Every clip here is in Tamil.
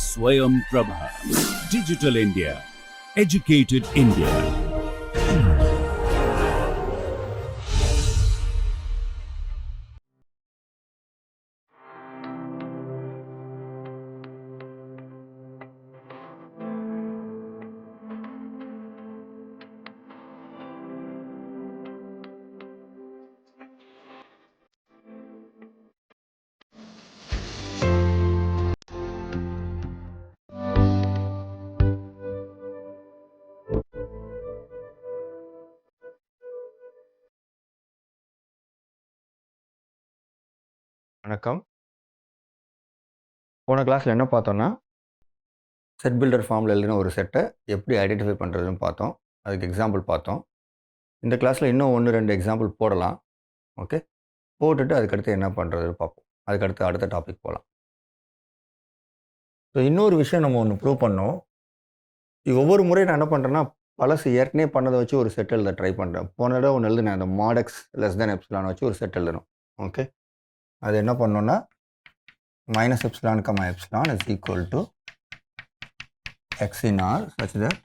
Swayam Prabha. Digital India. Educated India. வணக்கம். போன கிளாஸில் என்ன பார்த்தோம்னா, செட் பில்டர் ஃபார்மில் எழுதின ஒரு செட்டை எப்படி ஐடென்டிஃபை பண்ணுறதுன்னு பார்த்தோம். அதுக்கு எக்ஸாம்பிள் பார்த்தோம். இந்த கிளாஸில் இன்னும் 1, 2 எக்ஸாம்பிள் போடலாம். ஓகே, போட்டுட்டு அதுக்கடுத்து என்ன பண்ணுறதுன்னு பார்ப்போம். அதுக்கடுத்து அடுத்த டாபிக் போகலாம். ஸோ இன்னொரு விஷயம் நம்ம ஒன்று ப்ரூவ் பண்ணோம். ஒவ்வொரு முறையும் நான் என்ன பண்ணுறேன்னா, பழசு ஏற்கனவே பண்ணதை வச்சு ஒரு செட் எழுத ட்ரை பண்ணுறேன். போன தடவை ஒன்று எழுதுனேன், அந்த மாடெக்ஸ் லெஸ் தென் எப்சிலான் வச்சு ஒரு செட் எழுதணும். ஓகே, அது என்ன பண்ணோன்னா minus epsilon comma epsilon is equal to x in R such that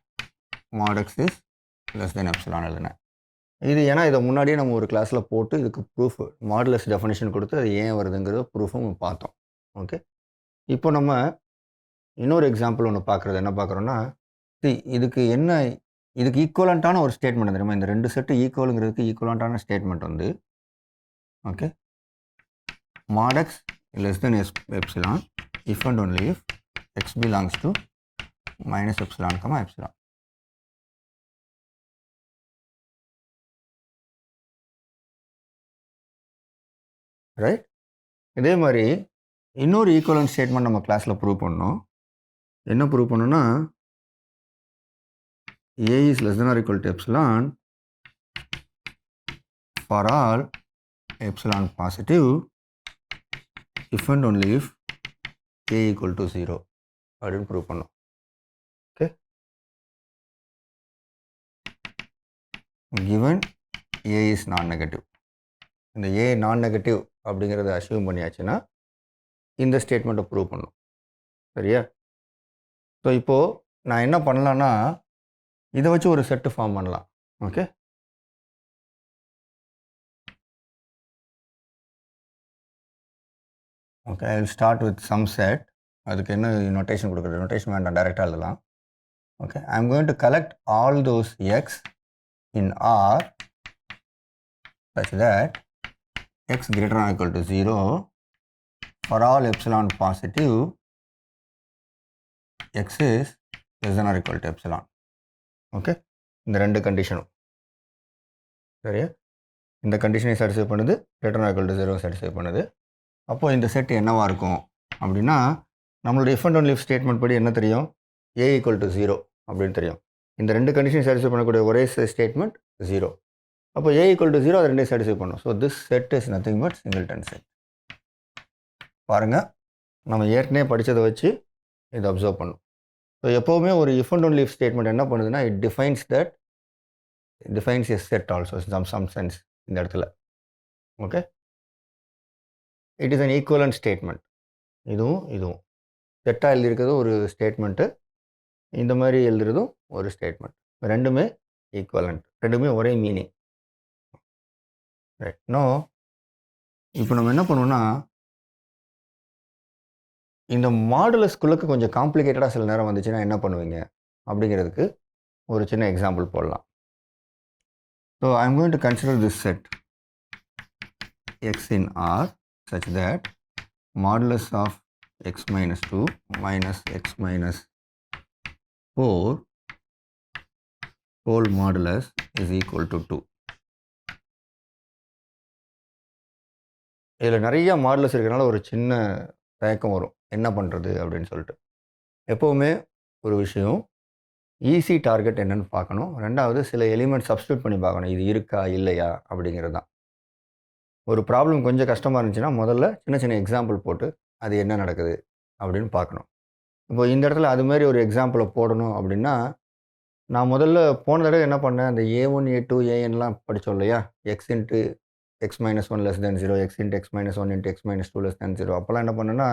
mod x is less than epsilon எழுதுனேன். இது ஏன்னா இதை முன்னாடியே நம்ம ஒரு கிளாஸில் போட்டு இதுக்கு ப்ரூஃப் மாடுலஸ் டெஃபினேஷன் கொடுத்து அது ஏன் வருதுங்கிறத ப்ரூஃபும் பார்த்தோம். ஓகே, இப்போ நம்ம இன்னொரு எக்ஸாம்பிள் ஒன்று பார்க்குறது என்ன பார்க்குறோன்னா, இதுக்கு ஈக்குவலண்ட்டான ஒரு ஸ்டேட்மெண்ட் தெரியுமா? இந்த ரெண்டு செட்டு ஈக்குவலுங்கிறதுக்கு ஈக்குவலண்ட்டான ஸ்டேட்மெண்ட் வந்து okay, mod x less than epsilon if and only if x belongs to minus epsilon comma epsilon. Right, இதே மாதிரி இன்னொரு ஈக்குவலன்ட் ஸ்டேட்மெண்ட் நம்ம கிளாஸில் ப்ரூவ் பண்ணோம். என்ன ப்ரூவ் பண்ணோம்னா, a is less than or equal to epsilon for all epsilon positive if and only if a equal to 0 அப்படின்னு ப்ரூவ் பண்ணோம். Okay, given a is non-negative, இந்த a non-negative அப்படிங்கிறத அசியூம் பண்ணியாச்சுன்னா இந்த ஸ்டேட்மெண்ட்டை ப்ரூவ் பண்ணும். சரியா? ஸோ இப்போது நான் என்ன பண்ணலான்னா, இதை வச்சு ஒரு செட்டு ஃபார்ம் பண்ணலாம். Okay, okay, I will start with some set. அதுக்கு என்ன நோட்டேஷன் கொடுக்குறது? நோட்டேஷன் வேண்டாம், டைரெக்டாக எழுதலாம். Okay, I am going to collect all those x in R such that x greater than or equal to 0 for all epsilon positive x is less than or equal to epsilon. Okay, இந்த ரெண்டு கண்டிஷனும் சரியா? இந்த கண்டிஷனை சாட்டிஸ்ஃபை பண்ணுது, greater than or equal to 0 satisfy பண்ணுது. அப்போது இந்த செட் என்னவாக இருக்கும் அப்படின்னா, நம்மளுடைய if and only if statement படி என்ன தெரியும்? a equal to 0 அப்படின்னு தெரியும். இந்த ரெண்டு கண்டிஷனை சாட்டிஸ்ஃபை பண்ணக்கூடிய ஒரே ஸ்டேட்மெண்ட் 0. அப்போ a equal to 0 அது ரெண்டையும் சாட்டிஸ்ஃபை பண்ணும். So this set is nothing but singleton set. பாருங்கள், நம்ம ஏற்கனவே படித்ததை வச்சு இதை அப்சர்வ் பண்ணும். ஸோ எப்போவுமே ஒரு if and only if statement என்ன பண்ணுதுன்னா, it defines a set also some sense இந்த இடத்துல. Okay, it is an equivalent statement. இதுவும் செட்டாக எழுதியிருக்கிறது ஒரு ஸ்டேட்மெண்ட்டு, இந்த மாதிரி எழுதுறதும் ஒரு ஸ்டேட்மெண்ட். ரெண்டுமே ஈக்குவலண்ட், ரெண்டுமே ஒரே மீனிங். ரைட், நோ இப்போ நம்ம என்ன பண்ணுவோம்னா, இந்த மாடுலஸ்குள்ளக்கு கொஞ்சம் காம்ப்ளிகேட்டடாக சில நேரம் வந்துச்சுன்னா என்ன பண்ணுவீங்க அப்படிங்கிறதுக்கு ஒரு சின்ன எக்ஸாம்பிள் போடலாம். So I am going to consider this set x in R such that modulus of x minus 2 minus x minus 4 whole modulus is equal to 2. இதில் நிறைய மாடுலஸ் இருக்கிறனால ஒரு சின்ன தயக்கம் வரும், என்ன பண்ணுறது அப்படின்னு சொல்லிட்டு. எப்போவுமே ஒரு விஷயம் ஈஸி டார்கெட் என்னென்னு பார்க்கணும். ரெண்டாவது சில எலிமெண்ட் சப்ஸ்டியூட் பண்ணி பார்க்கணும், இது இருக்கா இல்லையா அப்படிங்கிறது தான். ஒரு ப்ராப்ளம் கொஞ்சம் கஷ்டமாக இருந்துச்சுன்னா முதல்ல சின்ன சின்ன எக்ஸாம்பிள் போட்டு அது என்ன நடக்குது அப்படின்னு பார்க்கணும். இப்போ இந்த இடத்துல அதுமாரி ஒரு எக்ஸாம்பிளை போடணும் அப்படின்னா, நான் முதல்ல போன தடவை என்ன பண்ணேன், அந்த A1 A2 ANலாம் படித்தோம் இல்லையா, x into x minus one less than 0, x into x minus one into x minus two less than 0. அப்போல்லாம் என்ன பண்ணுன்னா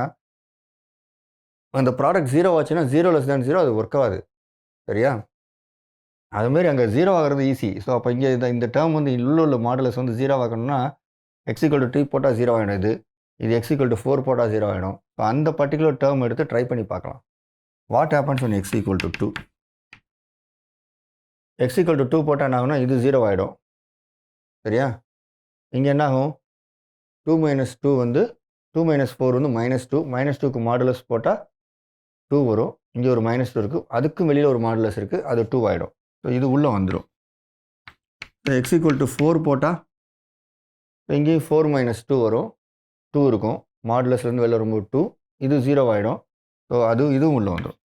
அந்த ப்ராடக்ட் 0 ஆச்சுன்னா 0 லெஸ் தேன் 0 அது ஒர்க் ஆகாது. சரியா? அதுமாரி அங்கே 0 ஆகிறது ஈஸி. ஸோ அப்போ இங்கே இந்த டேர்ம் வந்து உள்ள மாடுலஸ் வந்து 0 ஆகணும்னா எக்ஸ் ஈக்குவல் டு 3 போட்டால் 0 ஆகிடும். இது எக்ஸ் ஈக்குவல் டு 4 போட்டால் 0 ஆகிடும். ஸோ அந்த பர்டிகுலர் டேர்ம் எடுத்து ட்ரை பண்ணி பார்க்கலாம். What happens when X equal to 2? X equal to 2 போட்டால் என்ன ஆகும்னா இது 0 ஆகிடும். சரியா? இங்கே என்ன ஆகும்? 2 மைனஸ் 2 வந்து 2 மைனஸ் 4 வந்து -2. -2க்கு மாடுலஸ் போட்டால் 2 வரும். இங்கே ஒரு -2 இருக்குது. அதுக்கும் வெளியில் ஒரு மாடுலஸ் இருக்குது. அது 2 ஆகிடும். ஸோ இது உள்ளே வந்துடும். எக்ஸ் ஈக்குவல் டு 4 போட்டால் இங்கேயும் 4 மைனஸ் 2 வரும். 2 இருக்கும். மாடுலஸ்லேருந்து வெளில வரும்போது 2. இது 0 ஆகிடும். ஸோ இதுவும் உள்ளே வந்துடும்.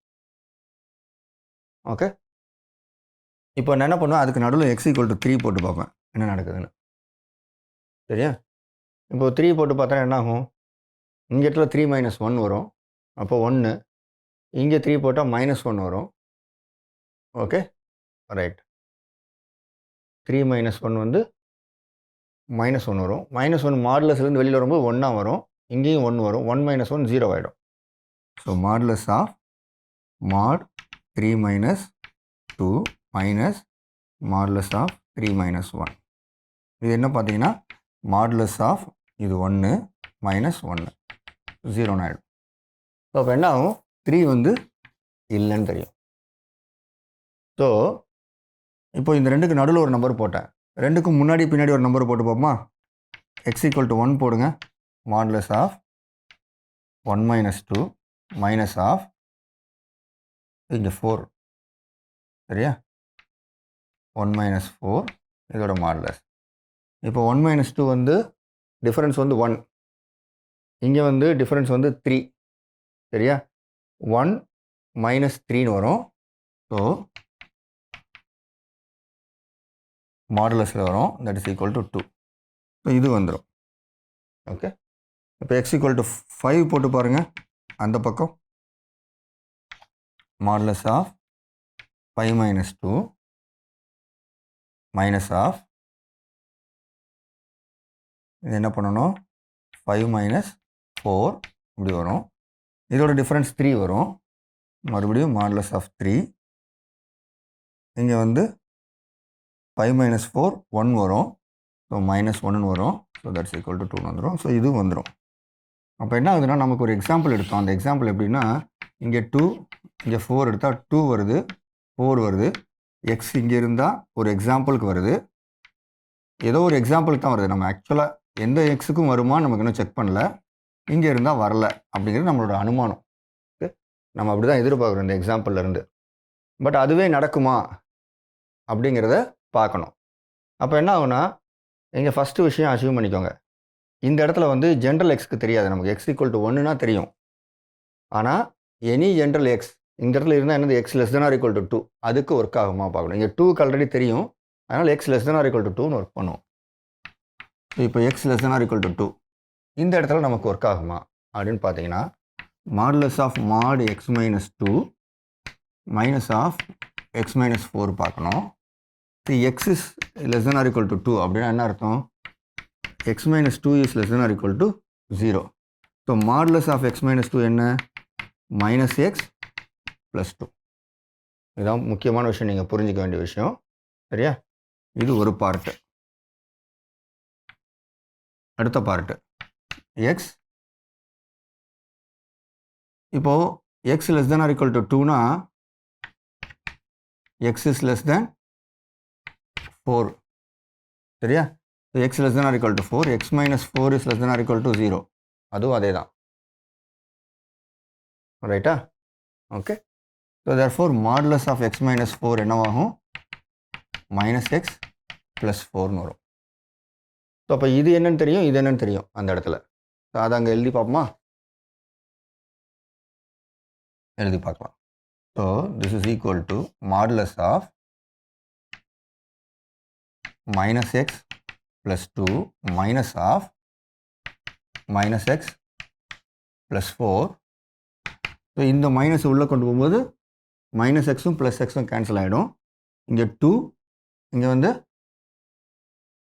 ஓகே. இப்போ நான் என்ன பண்ணுவேன், அதுக்கு நடுவில் எக்ஸ் ஈக்குவல் டு 3 போட்டு பார்ப்பேன் என்ன நடக்குதுன்னு. சரியா? இப்போ 3 போட்டு பார்த்தா என்ன ஆகும்? இங்கே இடத்துல 3 மைனஸ் 1 வரும். அப்போ 1. இங்கே 3 போட்டால் -1 வரும். Okay, right. 3 மைனஸ் 1 வந்து -1 வரும். -1 மாடுலஸ்லேருந்து வெளியில் வரும்போது 1 வரும். இங்கேயும் 1 வரும். 1 மைனஸ் 1 0 ஆகிடும். So modulus of mod 3 minus 2 minus modulus of 3 minus 1. இது என்ன பார்த்தீங்கன்னா மாடுலஸ் ஆஃப் இது 1 மைனஸ் 1 0 ஆகிடும். ஸோ அப்போ என்ன ஆகும்? 3 வந்து இல்லைன்னு தெரியும். ஸோ இப்போ இந்த ரெண்டுக்கு நடுவில் ஒரு நம்பர் போட்டேன். ரெண்டுக்கும் முன்னாடி பின்னாடி ஒரு நம்பர் போட்டு பார்ப்போமா? எக்ஸ் ஈக்குவல் டு 1 போடுங்க. Modulus of 1 minus 2 minus of இங்கே 4. சரியா? 1 மைனஸ் 4 இதோட மாடுலஸ். இப்போ 1 மைனஸ் 2 வந்து டிஃபரன்ஸ் வந்து 1. இங்கே வந்து டிஃபரன்ஸ் வந்து 3. சரியா? 1 மைனஸ் 3ன்னு வரும். ஸோ மாடுலஸில் வரும். That is equal to 2. So இது வந்துடும். ஓகே. இப்போ எக்ஸ் ஈக்குவல் டு 5 போட்டு பாருங்கள். அந்த பக்கம் modulus of 5 minus 2 minus of இது என்ன பண்ணணும்? 5 மைனஸ் 4 இப்படி வரும். இதோட டிஃப்ரென்ஸ் 3 வரும். மறுபடியும் மாடுலஸ் ஆஃப் 3. இங்கே வந்து 5 மைனஸ் 4 1 வரும். ஸோ -1 வரும். ஸோ தட்ஸ் ஈக்குவல் டு 2 வந்துடும். ஸோ இதுவும் வந்துடும். அப்போ என்ன ஆகுதுன்னா நமக்கு ஒரு எக்ஸாம்பிள் எடுத்தோம். அந்த எக்ஸாம்பிள் எப்படின்னா இங்கே 2 இங்கே 4 எடுத்தால் 2 வருது, 4 வருது. எக்ஸ் இங்கே இருந்தால் ஒரு எக்ஸாம்பிளுக்கு வருது. ஏதோ ஒரு எக்ஸாம்பிளுக்கு தான் வருது. நம்ம ஆக்சுவலாக எந்த எக்ஸுக்கும் வருமா நமக்கு இன்னும் செக் பண்ணல. இங்கே இருந்தால் வரல அப்படிங்கிறது நம்மளோட அனுமானம். ஓகே, நம்ம அப்படி தான் எதிர்பார்க்குறோம் இந்த எக்ஸாம்பிள்லேருந்து. பட் அதுவே நடக்குமா அப்படிங்கிறத பார்க்கணும். அப்போ என்ன ஆகுனா இங்கே ஃபஸ்ட்டு விஷயம் அச்சீவ் பண்ணிக்கோங்க. இந்த இடத்துல வந்து ஜென்ரல் எக்ஸ்க்கு தெரியாது. நமக்கு எக்ஸ் ஈக்குவல் டு 1னா தெரியும். ஆனால் எனி ஜென்ரல் எக்ஸ் இந்த இடத்துல இருந்தால் என்னது x less than or equal to 2 அதுக்கு ஒர்க் ஆகுமா பார்க்கணும். இங்கே 2க்கு ஆல்ரெடி தெரியும். அதனால் x less than or equal to 2ன்னு ஒர்க் பண்ணுவோம். இப்போ x less than or equal to 2 இந்த இடத்துல நமக்கு ஒர்க் ஆகுமா அப்படின்னு பார்த்தீங்கன்னா modulus of mod x minus 2 minus of x minus 4 பார்க்கணும். X is less than or equal to 2 அப்படின்னா என்ன அர்த்தம்? X minus 2 is less than or equal to 0. So modulus of x minus 2 என்ன? Minus x plus 2. இதுதான் முக்கியமான விஷயம், நீங்கள் புரிஞ்சிக்க வேண்டிய விஷயம். சரியா? இது ஒரு பார்ட்டு. அடுத்த பார்ட்டு எக்ஸ். இப்போது x less than or equal to 2னா எக்ஸ் இஸ் லெஸ் தென் 4. சரியா? X less than or equal to 4. X minus 4 is less than or equal to 0. அதுவும் அதே தான். ரைட்டா? Okay. So therefore modulus of x minus 4 என்னவாகும்? மைனஸ் எக்ஸ் ப்ளஸ் 4ன்னு வரும். ஸோ அப்போ இது என்னன்னு தெரியும், இது என்னன்னு தெரியும் அந்த இடத்துல. ஸோ அதை அங்கே எழுதி பார்ப்போமா? எழுதி பார்க்கலாம். So this is equal to modulus of minus x plus 2 minus of minus x plus 4. So இந்த மைனஸ் உள்ளே கொண்டு போகும்போது மைனஸ் எக்ஸும் ப்ளஸ் எக்ஸும் கேன்சல் ஆகிடும். இங்கே 2 இங்கே வந்து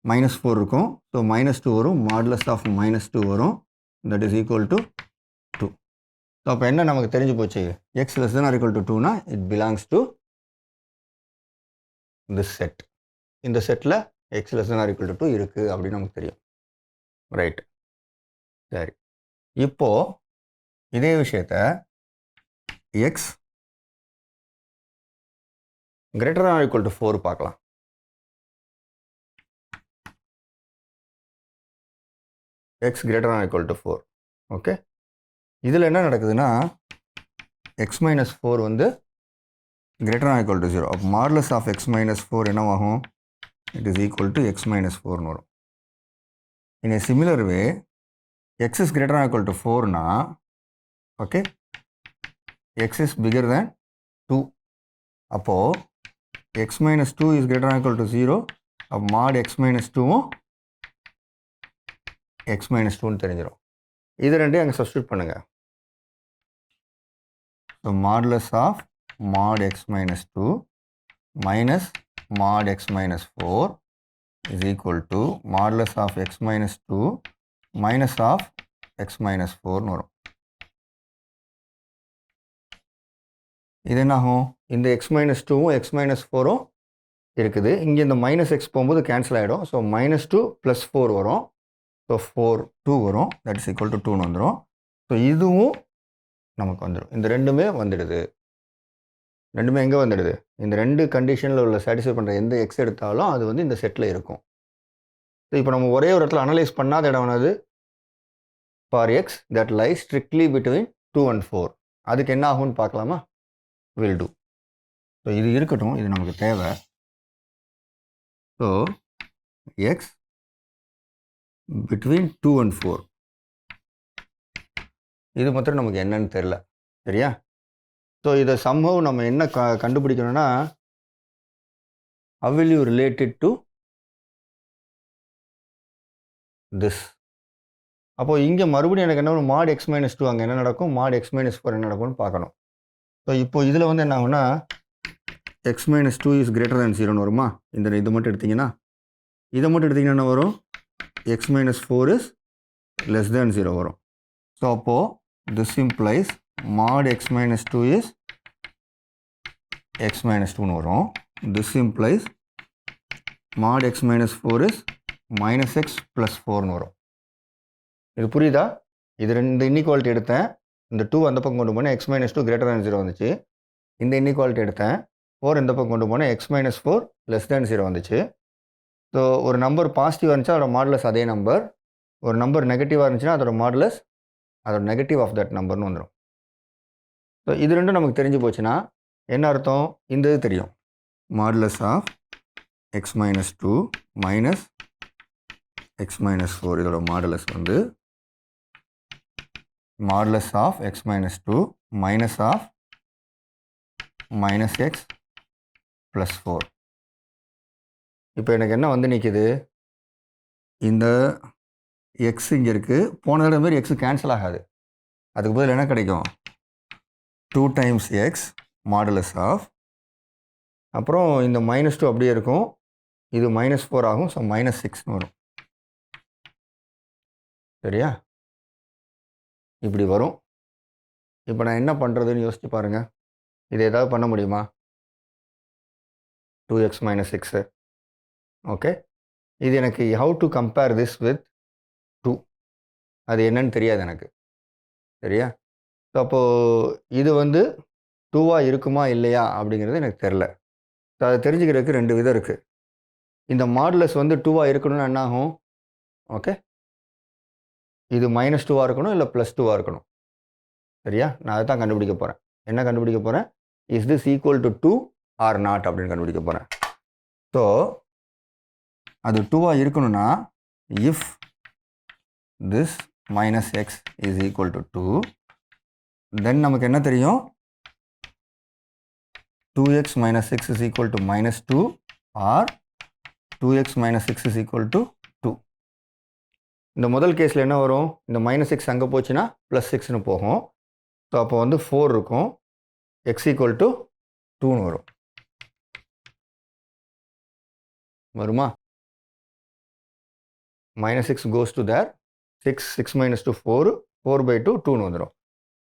-4 இருக்கும். ஸோ -2 வரும். மாடுலஸ் ஆஃப் -2 வரும். That is equal to 2. So அப்போ என்ன நமக்கு தெரிஞ்சு போச்சு? X less than or equal to 2னா it belongs to this set. இந்த செட்டில் x less than or equal to 2 இருக்குது அப்படின்னு நமக்கு தெரியும். ரைட். சரி, இப்போது இதே விஷயத்த X greater or equal to 4 பார்க்கலாம். X greater or equal to 4. Okay, இதில் என்ன நடக்குதுன்னா எக்ஸ் மைனஸ் 4 வந்து கிரேட்டர் ஆர் ஈக்குவல் டு 0. அப்போ மாடுலஸ் ஆஃப் எக்ஸ் மைனஸ் 4 என்னவாகும்? It is equal to x minus 4னு வரும். In a similar way x is greater or equal to 4னா okay, x is bigger than 2. அப்போது x minus 2 is greater or equal to 0. அப்போ மாட் எக்ஸ் மைனஸ் 2வும் எக்ஸ் மைனஸ் 2ன்னு தெரிஞ்சிடும். இது ரெண்டையும் அங்கே சப்ஸ்டியூட் பண்ணுங்கள். So modulus of mod x minus 2 minus mod x minus 4 is equal to modulus of x minus 2 minus of x minus 4 வரும். இது என்ன ஆகும்? இந்த x minus 2வும் x minus 4ம் இருக்குது. இங்கே இந்த மைனஸ் எக்ஸ் போகும்போது கேன்சல் ஆகிடும். ஸோ -2 + 4 வரும். ஸோ 2 வரும். தட் இஸ் ஈக்குவல் டு 2ன்னு வந்துடும். ஸோ இதுவும் நமக்கு வந்துடும். இந்த ரெண்டுமே வந்துடுது. ரெண்டுமே எங்கே வந்துடுது? இந்த ரெண்டு கண்டிஷனில் உள்ள சாட்டிஸ்ஃபை பண்ணுற எந்த எக்ஸ் எடுத்தாலும் அது வந்து இந்த செட்டில் இருக்கும். ஸோ இப்போ நம்ம ஒரே ஒரு இடத்துல அனலைஸ் பண்ணாத இடம் என்னது? For X that lies strictly between 2 and 4. அதுக்கு என்ன ஆகும்னு பார்க்கலாமா? Will do. ஸோ இது இருக்கட்டும், இது நமக்கு தேவை. ஸோ எக்ஸ் பிட்வீன் 2 and 4 இது மாத்திரம் நமக்கு என்னன்னு தெரில. சரியா? ஸோ இதை சம்பவ் நம்ம என்ன கண்டுபிடிக்கணும்னா how will you relate it to this? அப்போது இங்கே மறுபடியும் எனக்கு என்ன mod x minus 2 அங்கே என்ன நடக்கும், mod x minus 4 என்ன நடக்கும்னு பார்க்கணும். ஸோ இப்போ இதில் வந்து என்ன ஆகும்னா x minus 2 is greater than 0ன்னு வருமா? இது மட்டும் எடுத்திங்கன்னா, இதை மட்டும் எடுத்திங்கன்னா என்ன வரும்? x minus 4 is less than 0 வரும். ஸோ அப்போது this implies mod x minus 2 is x minus 2ன்னு வரும். This implies mod x minus 4 is minus x plus 4ன்னு வரும். இது புரியுதா? இது ரெண்டு இன்இக்வாலிட்டி எடுத்தேன். இந்த 2 அந்த பக்கம் கொண்டு போனேன், x minus 2 greater than 0 வந்துச்சு. இந்த இன்இக்வாலிட்டி எடுத்தேன், 4 இந்த பக்கம் கொண்டு போனேன், x minus 4 less than 0 வந்துச்சு. ஸோ ஒரு நம்பர் பாசிட்டிவாக இருந்துச்சா அதோட மாடுலஸ் அதே நம்பர், ஒரு நம்பர் நெகட்டிவாக இருந்துச்சுன்னா அதோட மாடுலஸ் அதோட நெகட்டிவ் ஆஃப் தட் நம்பர்னு வந்துடும். ஸோ இது ரெண்டும் நமக்கு தெரிஞ்சு போச்சுன்னா என்ன அர்த்தம்? இந்த இது தெரியும். Modulus of x minus 2 minus x minus 4 இதோட மாடுலஸ் வந்து modulus of x minus 2 minus of minus x plus 4. இப்போ எனக்கு என்ன வந்து நிற்கிது? இந்த எக்ஸ் இங்கே இருக்குது. போன தடவை மாதிரி எக்ஸு கேன்சல் ஆகாது. அதுக்கு பதில் என்ன கிடைக்கும்? 2 times எக்ஸ் மாடுலஸ் ஆஃப், அப்புறம் இந்த -2 அப்படியே இருக்கும், இது -4 ஆகும். ஸோ -6ன்னு வரும். சரியா? இப்படி வரும். இப்போ நான் என்ன பண்ணுறதுன்னு யோசிச்சு பாருங்கள். இது ஏதாவது பண்ண முடியுமா? 2x - 6. ஓகே, இது எனக்கு how to compare this with 2 அது என்னன்னு தெரியாது எனக்கு. சரியா? ஸோ அப்போது இது வந்து 2வாக இருக்குமா இல்லையா அப்படிங்கிறது எனக்கு தெரில. ஸோ அதை தெரிஞ்சுக்கிறதுக்கு 2 விதம் இருக்குது. இந்த மாடுலஸ் வந்து 2வாக இருக்கணும்னு என்ன ஆகும்? ஓகே, இது -2வாக இருக்கணும் இல்லை +2வாக இருக்கணும். சரியா? நான் அதை தான் கண்டுபிடிக்க போகிறேன். என்ன கண்டுபிடிக்க போகிறேன்? Is this equal to 2 or not அப்படின்னு கண்டுபிடிக்க போகிறேன். ஸோ அது 2வாக இருக்கணும்னா if this -x is equal to 2, then நமக்கு என்ன தெரியும்? 2x - 6 is equal to -2 or 2x - 6 is equal to 2. இந்த முதல் கேஸில் என்ன வரும்? இந்த -6 அங்கே போச்சுன்னா +6ன்னு போகும். ஸோ அப்போ வந்து 4 இருக்கும், x ஈக்குவல் டு 2ன்னு வரும். வருமா? minus 6 goes to there, 6 minus 2 4, 4 by 2 2ன்னு வந்துடும்.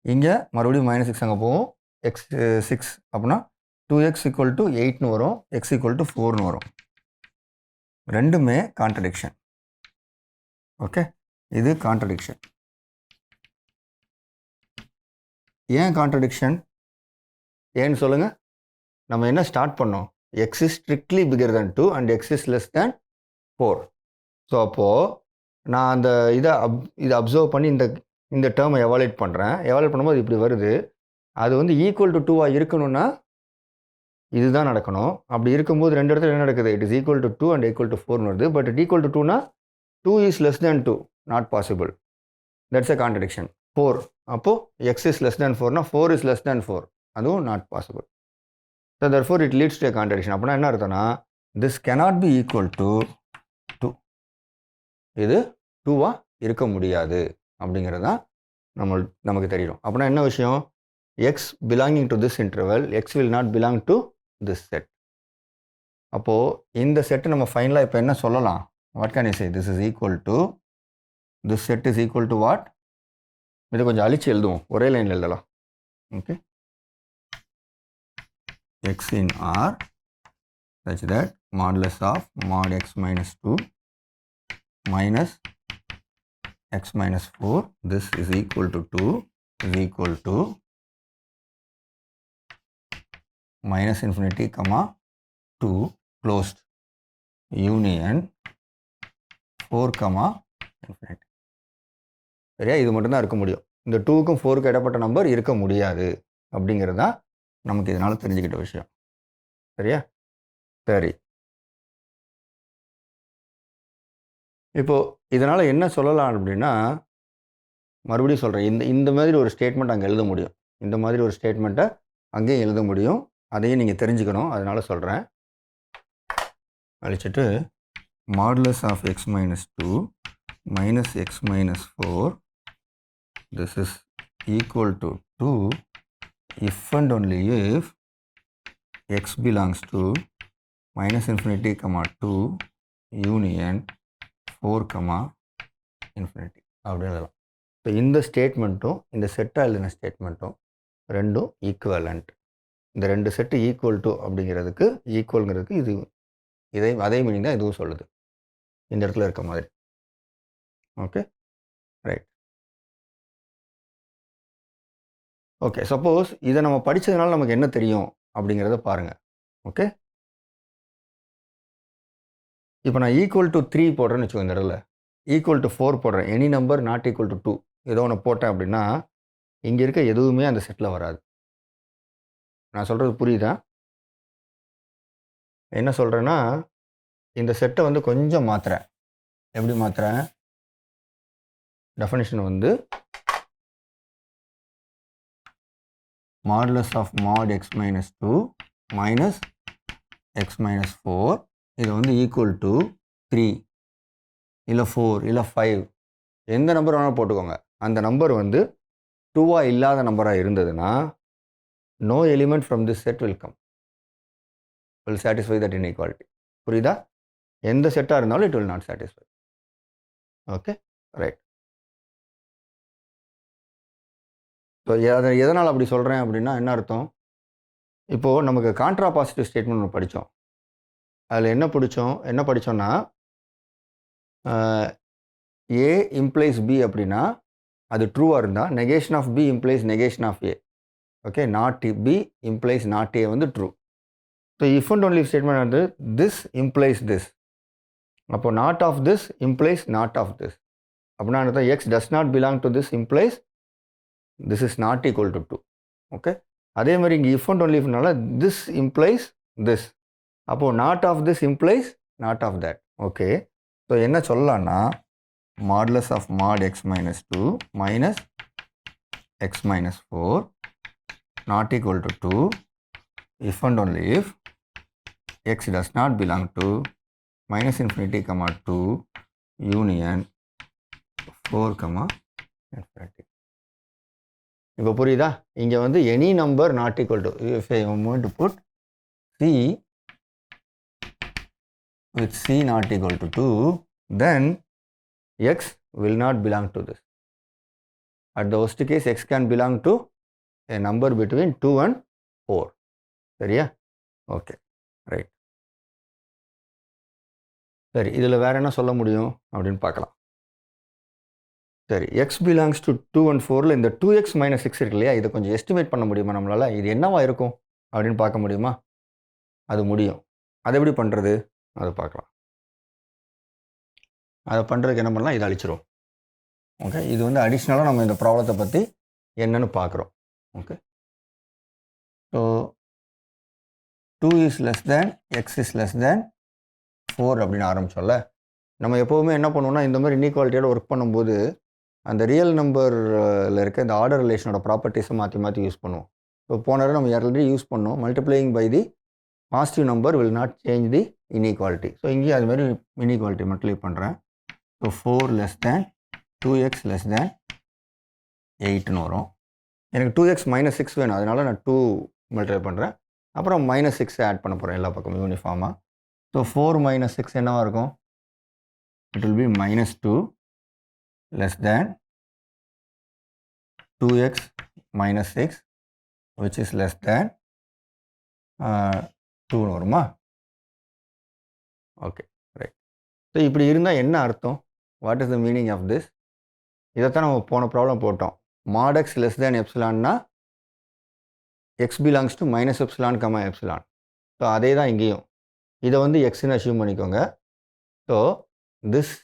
இங்கே மறுபடியும் மைனஸ் 6 அங்கே போகும், எக்ஸ் 6 அப்படின்னா 2x ஈக்குவல் டு 8ன்னு வரும், x ஈக்குவல் டு 4ன்னு வரும். ரெண்டுமே கான்ட்ரடிக்ஷன். ஓகே, இது கான்ட்ரடிக்ஷன். ஏன் கான்ட்ரடிக்ஷன் ஏன்னு சொல்லுங்கள். நம்ம என்ன ஸ்டார்ட் பண்ணோம், X is strictly figure than 2 and X is less than 4. So அப்போது நான் அந்த இதை அப்சர்வ் பண்ணி இந்த டேர்மை எவாலுவேட் பண்ணுறேன். எவாலுவேட் பண்ணும்போது இப்படி வருது. அது வந்து ஈக்குவல் டு 2ஆக இருக்கணும்னா இதுதான் நடக்கணும். அப்படி இருக்கும்போது ரெண்டு இடத்துல என்ன நடக்குது, it is equal to 2 and equal to 4ன்னு வருது. பட் இட் ஈக்குவல் டு 2னா 2 is less than 2, not possible. That's a contradiction. 4 அப்போது எக்ஸ் இஸ் லெஸ் தேன் 4னா 4 இஸ் லெஸ் தேன் 4, அதுவும் not possible. So therefore it leads to a contradiction. அப்படின்னா என்ன அர்த்தம்னா, this cannot be equal to 2. இது 2வா இருக்க முடியாது அப்படிங்கிறது தான் நமக்கு தெரியும். அப்படின்னா என்ன விஷயம், X belonging to this interval, X will not belong to this set. அப்போது இந்த செட்டு நம்ம ஃபைனலாக இப்போ என்ன சொல்லலாம், what can you say, this is equal to, this set is equal to what. இதை கொஞ்சம் அழிச்சு எழுதுவோம், ஒரே லைனில் எழுதலாம். Okay, x in R such that modulus of mod x minus 2 minus x minus 4, this is equal to 2 is equal to minus infinity comma 2 closed union 4 comma infinity. சரியா, இது மட்டும்தான் இருக்க முடியும். இந்த 2க்கும் 4க்கும் இடப்பட்ட நம்பர் இருக்க முடியாது அப்படிங்கிறது தான் நமக்கு இதனால் தெரிஞ்சுக்கிட்ட விஷயம். சரியா, சரி. இப்போது இதனால் என்ன சொல்லலாம் அப்படின்னா, மறுபடியும் சொல்கிறேன், இந்த மாதிரி ஒரு ஸ்டேட்மெண்ட் அங்கே எழுத முடியும், இந்த மாதிரி ஒரு ஸ்டேட்மெண்ட்டை அங்கேயும் எழுத முடியும். அதையும் நீங்கள் தெரிஞ்சுக்கணும், அதனால் சொல்கிறேன். அழிச்சிட்டு modulus of x minus 2 minus x minus 4, this is equal to 2 if and only if x belongs to minus infinity comma 2 union 4 comma infinity அப்படின்னு எழுதலாம். ஸோ இந்த ஸ்டேட்மெண்ட்டும் இந்த செட்டாக எழுதின ஸ்டேட்மெண்ட்டும் ரெண்டும் ஈக்குவலண்ட். இந்த ரெண்டு செட்டு ஈக்குவல் டு அப்படிங்கிறதுக்கு, ஈக்குவல்ங்கிறதுக்கு இது அதே மீனிங் தான் இதுவும் சொல்லுது, இந்த இடத்துல இருக்க மாதிரி. Okay, right. ஓகே, சப்போஸ் இதை நம்ம படித்ததுனால நமக்கு என்ன தெரியும் அப்படிங்கிறத பாருங்கள். ஓகே, இப்போ நான் ஈக்குவல் டு 3 போடுறேன்னு வச்சுக்கோங்க, இந்த இடத்துல ஈக்குவல் டு 4 போடுறேன், any number not equal to 2 ஏதோ ஒன்று போட்டேன் அப்படின்னா இங்கே இருக்க எதுவுமே அந்த செட்டில் வராது. நான் சொல்கிறது புரியுதா? என்ன சொல்கிறேன்னா, இந்த செட்டை வந்து கொஞ்சம் மாற்றுறேன். எப்படி மாற்றுறேன், டெஃபினிஷன் வந்து modulus of mod x minus 2 minus x minus 4, இது வந்து ஈக்குவல் டு 3 இல்லை 4 இல்லை 5, எந்த நம்பர் வேணாலும் போட்டுக்கோங்க. அந்த நம்பர் வந்து 2வா இல்லாத நம்பராக இருந்ததுன்னா no element from this set will come, will satisfy that inequality. புரியுதா? எந்த செட்டாக இருந்தாலும் it will not satisfy. Okay, right. So அதை எதனால் அப்படி சொல்கிறேன் அப்படின்னா என்ன அர்த்தம், இப்போது நமக்கு கான்ட்ரா பாசிட்டிவ் ஸ்டேட்மெண்ட் ஒன்று படித்தோம். அதில் என்ன படித்தோன்னா ஏ இம்ப்ளைஸ் பி அப்படின்னா அது ட்ரூவாக இருந்தால் negation of B implies negation of A. Okay, not B implies not A வந்து true. So if and only statement வந்து திஸ் இம்ப்ளைஸ் திஸ், அப்போது not of this implies not of this. அப்படின்னா என்ன, x does not belong to this implies this is not equal to 2. ஓகே, அதே மாதிரி இங்கே if and only ifனால this implies this, அப்போது not of this implies not of that. Okay, so என்ன சொல்லலாம்னா modulus of mod x minus 2 minus x minus 4 not equal to 2 if and only if x does not belong to minus infinity comma 2 union 4 comma infinity. இப்போ புரியுதா? இங்கே வந்து any number not equal to, if I am going to put c with c not equal to 2, then x will not belong to this. At the worst case, x can belong to a number between 2 and 4. சரியா? Okay, right. சரி, இதில் வேறு என்ன சொல்ல முடியும் அப்படின்னு பார்க்கலாம். சரி, எக்ஸ் பிலாங்ஸ் டு 2 and 4ல் இந்த 2x - 6 இருக்கு இல்லையா, இதை கொஞ்சம் எஸ்டிமேட் பண்ண முடியுமா நம்மளால்? இது என்னவா இருக்கும் அப்படின்னு பார்க்க முடியுமா? அது முடியும். அதை எப்படி பண்ணுறது அதை பார்க்கலாம். அதை பண்ணுறதுக்கு என்ன பண்ணலாம், இதை அழிச்சிரும். ஓகே, இது வந்து அடிஷ்னலாக நம்ம இந்த ப்ராப்ளத்தை பற்றி என்னன்னு பார்க்குறோம். Okay, so 2 is less than x is less than 4 அப்படின்னு ஆரம்பிச்சோம்ல. நம்ம எப்போவுமே என்ன பண்ணுவோம்னா, இந்த மாதிரி இன்இக்வாலிட்டியோட ஒர்க் பண்ணும்போது அந்த ரியல் நம்பரில் இருக்க இந்த ஆர்டர் ரிலேஷனோட ப்ராப்பர்ட்டிஸை மாற்றி மாற்றி யூஸ் பண்ணுவோம். ஸோ போன தடவை நம்ம ஆல்ரெடி யூஸ் பண்ணோம், multiplying by the positive number will not change the inequality. So இங்கேயும் அதுமாதிரி இன்இக்வாலிட்டி மல்டிப்ளை பண்ணுறேன். So 4 less than 2x less than 8ன்னு வரும். எனக்கு 2x - 6 வேணும், அதனால நான் 2 மல்டிப்ளை பண்ணுறேன். அப்புறம் -6 ஆட் பண்ண போகிறேன் எல்லா பக்கமும் யூனிஃபார்மாக. ஸோ 4 - 6 என்னவாக இருக்கும்? It will be -2 less than 2x - 6 which is less than 2ன்னு வருமா? Okay, right. ஸோ இப்படி இருந்தால் என்ன அர்த்தம்? What is the meaning of this? இதைத்தான் நம்ம போன ப்ராப்ளம் போட்டோம். mod x less than எப்சிலான்னா x belongs to -ε, epsilon. So அதே தான் இங்கேயும். இதை வந்து எக்ஸ்ன்னு அசியூம் பண்ணிக்கோங்க. So this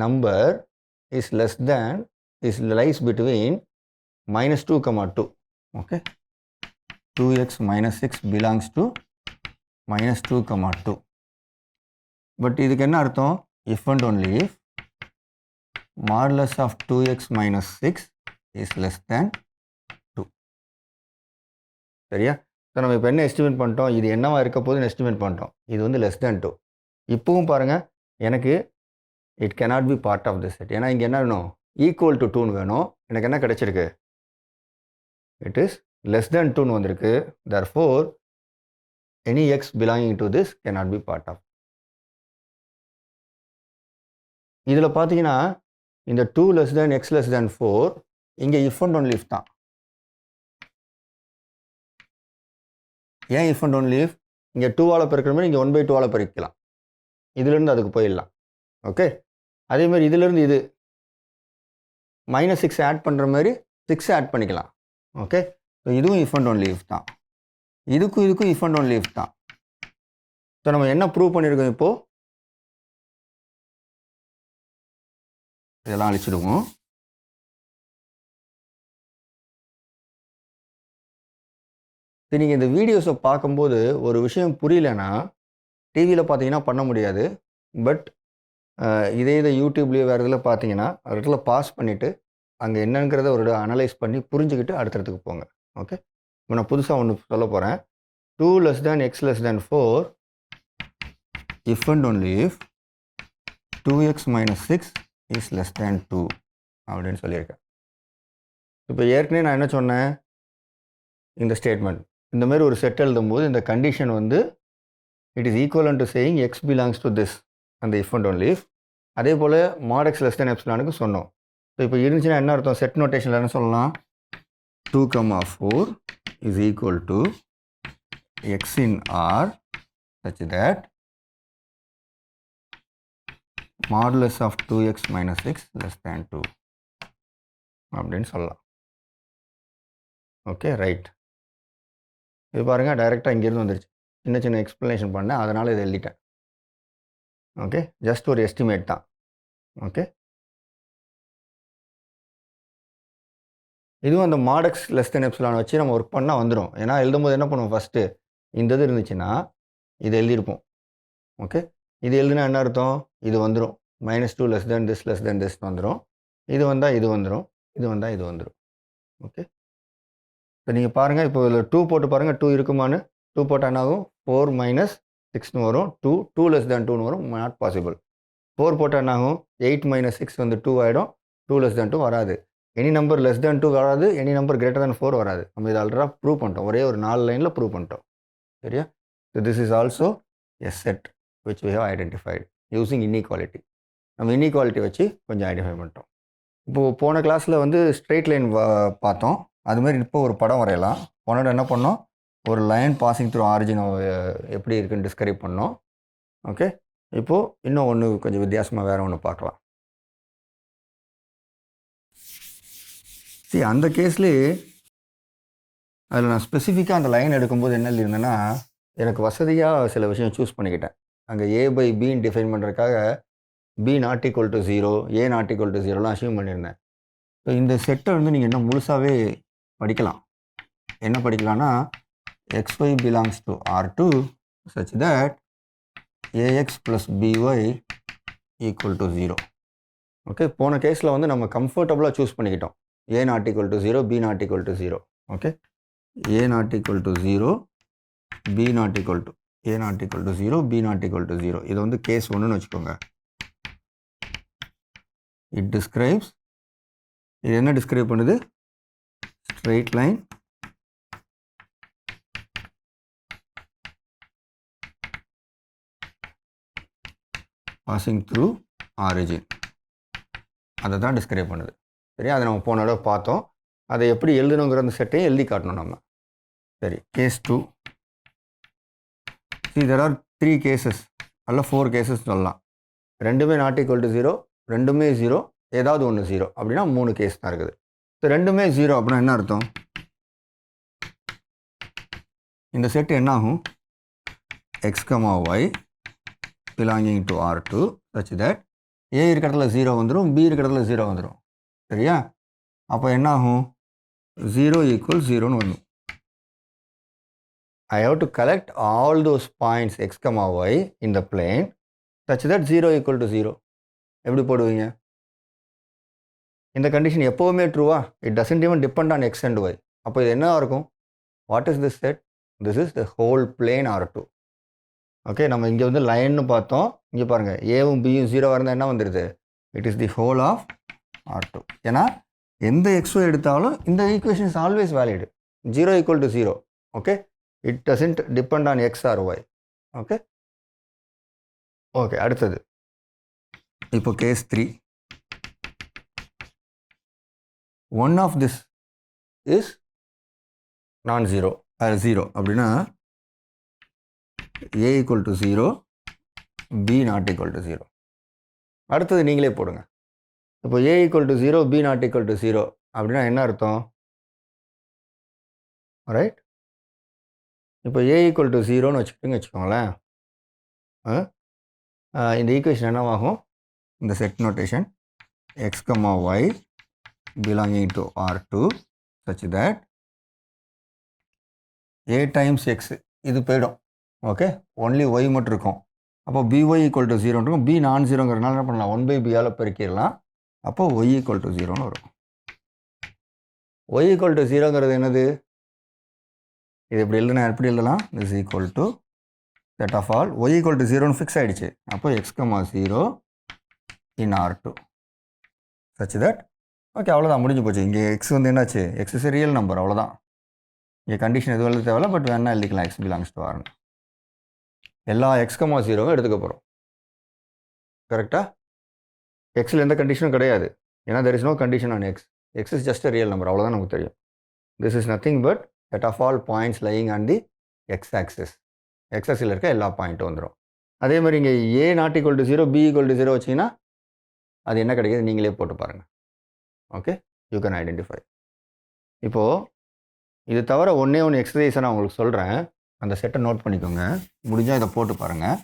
number is less than is lies between -2, 2. Okay, 2x - 6 belongs to -2, 2. But இதுக்கு என்ன அர்த்தம்? if and only if modulus of 2x - 6 is less than 2. சரியா? ஸோ நம்ம இப்போ என்ன எஸ்டிமேட் பண்ணிட்டோம்? இது என்னவா இருக்க போதுன்னு எஸ்டிமேட் பண்ணிட்டோம். இது வந்து less than 2. இப்போவும் பாருங்கள், எனக்கு it cannot be part of this set. ஏன்னா இங்கே என்ன வேணும்? ஈக்குவல் டு 2ன்னு வேணும். எனக்கு என்ன கிடைச்சிருக்கு? இட் இஸ் less than 2ன்னு வந்திருக்கு. therefore any x belonging to this cannot be part of. இதில் பார்த்தீங்கன்னா இந்த 2 less than x less than 4 இங்கே if and only if தான். ஏன் if and only if? இங்கே 2ஆல் பெருக்கிற மாதிரி இங்கே 1/2ஆல் பெருக்கலாம். இதிலிருந்து அதுக்கு போயிடலாம். ஓகே, அதேமாதிரி இதிலிருந்து இது -6 ஆட் பண்ணுற மாதிரி 6 ஆட் பண்ணிக்கலாம். ஓகே, ஸோ இதுவும் if and only if தான். இதுக்கும் if and only if தான். ஸோ நம்ம என்ன ப்ரூவ் பண்ணியிருக்கோம்? இப்போது இதெல்லாம் அழிச்சிடுவோம். சரி, நீங்கள் இந்த வீடியோஸை பார்க்கும்போது ஒரு விஷயம் புரியலன்னா டிவியில் பார்த்தீங்கன்னா பண்ண முடியாது. பட் இதே யூடியூப்லேயோ வேறு இதில் பார்த்தீங்கன்னா இடத்துல பாஸ் பண்ணிவிட்டு அங்கே என்னங்கிறத ஒரு அனலைஸ் பண்ணி புரிஞ்சுக்கிட்டு அடுத்ததுக்கு போங்க. ஓகே, இப்போ நான் புதுசாக ஒன்று சொல்ல போகிறேன். 2 less than x less than 4 if and only if 2x - 6 is less than 2 அப்படின்னு சொல்லியிருக்கேன். இப்போ ஏற்கனவே நான் என்ன சொன்னேன்? இந்த ஸ்டேட்மெண்ட் இந்த மாதிரி ஒரு செட் எழுதும்போது இந்த கண்டிஷன் வந்து it is equivalent to saying x belongs to this அந்த if and only if. அதே போல் mod x less than எப்சிலானுக்கு சொன்னோம். ஸோ இப்போ இருந்துச்சுன்னா என்ன அர்த்தம்? செட் நோட்டேஷனில் என்ன சொல்லலாம்? 2, 4 is equal to x in R such that modulus of 2x - 6 less than 2 அப்படின்னு சொல்லலாம். Okay, right. இது பாருங்கள், டைரெக்டாக இங்கேருந்து வந்துருச்சு. சின்ன சின்ன எக்ஸ்ப்ளனேஷன் பண்ணேன், அதனால் இதை எழுதிட்டேன். ஓகே, ஜஸ்ட் ஒரு எஸ்டிமேட் தான். ஓகே, இதுவும் அந்த mod x less than epsilon வச்சு நம்ம ஒர்க் பண்ணால் வந்துடும். ஏன்னா எழுதும்போது என்ன பண்ணுவோம்? ஃபஸ்ட்டு இந்த இது இருந்துச்சுன்னா இது எழுதியிருப்போம். ஓகே, இது எழுதுனா என்ன அர்த்தம்? இது வந்துடும். -2 less than this வந்துடும். இது வந்தால் இது வந்துடும். இது வந்தால் இது வந்துடும். ஓகே, இப்போ நீங்கள் பாருங்கள், இப்போ இதில் 2 போட்டு பாருங்கள், 2 இருக்குமான்னு. 2 போட்டால் என்ன ஆகும்? 4 - 6ன்னு வரும். 2 less than 2ன்னு வரும். Not possible. 4 போட்டால் என்ன ஆகும்? 8 - 6 வந்து 2 ஆகிடும். 2 less than 2 வராது. எனி நம்பர் less than 2 வராது. எனி நம்பர் greater than 4 வராது. நம்ம இதை ஆல்ரெடி ப்ரூவ் பண்ணிட்டோம். ஒரே ஒரு 4 லைனில் ப்ரூவ் பண்ணிட்டோம். சரியா? So this is also a set which we have identified using inequality. நம்ம இன்இக்வாலிட்டி வச்சு கொஞ்சம் ஐடென்டிஃபை பண்ணிட்டோம். இப்போது போன கிளாஸில் வந்து ஸ்ட்ரெயிட் லைன் பார்த்தோம். அதுமாரி இப்போ ஒரு படம் வரையலாம். போனோட என்ன பண்ணோம், ஒரு லைன் பாசிங் த்ரூ ஆரிஜின் எப்படி இருக்குன்னு டிஸ்கிரைப் பண்ணோம். ஓகே, இப்போது இன்னும் ஒன்று கொஞ்சம் வித்தியாசமாக வேறு ஒன்று பார்க்கலாம். சரி, அந்த கேஸ்லேயே அதில் நான் ஸ்பெசிஃபிக்காக அந்த லைன் எடுக்கும்போது என்ன எழுதியிருந்தேன்னா, எனக்கு வசதியாக சில விஷயம் சூஸ் பண்ணிக்கிட்டேன். அங்கே ஏ பை பின்னு டிஃபைன் பண்ணுறதுக்காக B not equal to 0, A not equal to 0லாம் அசியூம் பண்ணியிருந்தேன். ஸோ இந்த செட்டை வந்து நீங்கள் இன்னும் முழுசாகவே படிக்கலாம். என்ன படிக்கலாம்னா, xy belongs to R2 such that ax plus by equal to 0. Okay, போன கேஸில் வந்து நம்ம கம்ஃபர்டபுளாக சூஸ் பண்ணிக்கிட்டோம். A not equal to 0, B not equal to 0. Okay, A not equal to 0, B not equal to a not equal to 0, B not equal to 0. இது வந்து கேஸ் 1ன்னு வச்சுக்கோங்க. இட் டிஸ்கிரைப்ஸ், இது என்ன டிஸ்கிரைப் பண்ணுது, straight line passing through origin, அதை தான் டிஸ்கிரைப் பண்ணுது. சரியா, அதை நம்ம போன தடவை பார்த்தோம். அதை எப்படி எழுதணுங்கிற அந்த செட்டையும் எழுதி காட்டணும் நம்ம. சரி, கேஸ் 2. there are 3 cases அல்ல 4 cases சொல்லலாம். ரெண்டுமே நாட் ஈக்குவல் டு 0, ரெண்டுமே 0, ஏதாவது ஒன்று 0 அப்படின்னா 3 கேஸ் தான் இருக்குது. ஸோ ரெண்டுமே 0 அப்படின்னா என்ன அர்த்தம், இந்த செட் என்ன ஆகும், x, y belonging to R2 such that a இருக்கிற இடத்துல 0 வந்துடும், b இருக்கிற இடத்துல 0 வந்துடும். சரியா, அப்போ என்ன ஆகும், 0 ஈக்குவல் 0ன்னு வந்துடும். I have to collect all those points x, y in the plane such that 0 equal to 0. எப்படி போடுவீங்க, இந்த கண்டிஷன் எப்போவுமே ட்ரூவா, it doesn't even depend on x and y. அப்போ இது என்ன இருக்கும், what is this set, this is the whole plane R2. Okay, நம்ம இங்கே வந்து லைன்னு பார்த்தோம். இங்கே பாருங்கள், ஏவும் பியும் 0 இருந்தால் என்ன வந்துடுது, it is the whole of R2. ஏன்னா எந்த எக்ஸோ எடுத்தாலும் இந்த equation is always valid. 0 equal to 0. Okay, it doesn't depend on x or y. okay அடுத்தது இப்போ case 3. one of this is non zero or 0 அப்படின்னா a equal to 0, b not equal to 0. அடுத்தது நீங்களே போடுங்க. இப்போ a equal to 0, b not equal to 0 அப்படின்னா என்ன அர்த்தம், ரைட். இப்போ a equal to 0ன்னு வச்சுக்கோங்களேன். இந்த ஈக்குவேஷன் என்னவாகும், இந்த set notation x, y belonging to R2 such that a times x இது போயிடும். ஓகே, ஒன்லி y மட்டும் இருக்கும். அப்போ by equal to 0 இருக்கும். b நான் 0ங்கிறதுனால என்ன பண்ணலாம், 1/b பெருக்கிடலாம். அப்போ y equal to 0ன்னு வரும். y equal to 0ங்கிறது என்னது, இது எப்படி எழுதுனா, எப்படி எழுதலாம், this is equal to set of all y equal to 0ன்னு ஃபிக்ஸ் ஆகிடுச்சு. அப்போ x, 0 in R2 such that okay, அவ்வளோதான், முடிஞ்சு போச்சு. இங்கே x வந்து என்னாச்சு, x இஸ் ரியல் நம்பர், அவ்வளோதான். இங்கே கண்டிஷன் எதுவும் எழுத தேவையில்ல, பட் வேணா எழுதிக்கலாம் x பிலாங்ஸ் டு R. எல்லா x, 0வும் எடுத்துக்க போகிறோம். கரெக்டாக, எக்ஸில் எந்த கண்டிஷனும் கிடையாது, ஏன்னா there is no condition on x. x is just real number, அவ்வளோதான் நமக்கு தெரியும். This is nothing but set of all points lying on the x-axis. x-axis இருக்க எல்லா பாயிண்ட்டும் வந்துடும். அதே மாதிரி இங்கே a not equal to 0, b equal to 0 வச்சிங்கன்னா அது என்ன கிடைக்கிது நீங்களே போட்டு பாருங்கள். Okay, you can identify. இப்போது இது தவிர ஒன்றே ஒன்று எக்ஸசைஸை நான் உங்களுக்கு சொல்கிறேன், அந்த செட்டை நோட் பண்ணிக்கோங்க. முடிஞ்சால் இதை போட்டு பாருங்கள்.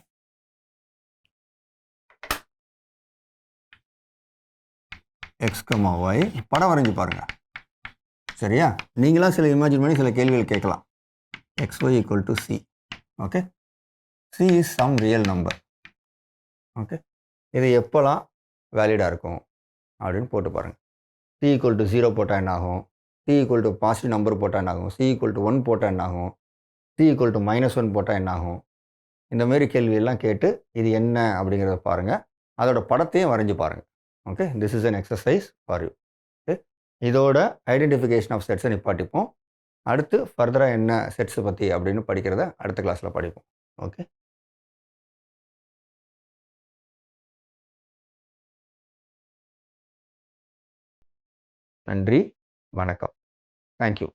x, y படம் வரைஞ்சி பாருங்கள். சரியா, நீங்களாம் சில இமேஜின் பண்ணி சில கேள்விகள் கேட்கலாம். xy equal to c. Okay, c is some real number. Okay, இது எப்போலாம் வேலிடாக இருக்கும் அப்படின்னு போட்டு பாருங்கள். c equal to 0 போட்டால் என்ன ஆகும், c equal to positive number போட்டால் என்ன ஆகும், c equal to 1 போட்டால் என்ன ஆகும், c equal to -1 போட்டால் என்ன ஆகும். இந்த மாதிரி கேள்வியெல்லாம் கேட்டு இது என்ன அப்படிங்கிறத பாருங்கள், அதோட படத்தையும் வரைஞ்சி பாருங்கள். Okay, this is an exercise for you. Okay, இதோட ஐடென்டிஃபிகேஷன் ஆஃப் செட்ஸை நிப்பாட்டிப்போம். அடுத்து ஃபர்தராக என்ன செட்ஸை பற்றி அப்படின்னு படிக்கிறத அடுத்த கிளாஸில் படிப்போம். ஓகே. நன்றி, வணக்கம். தேங்க்யூ.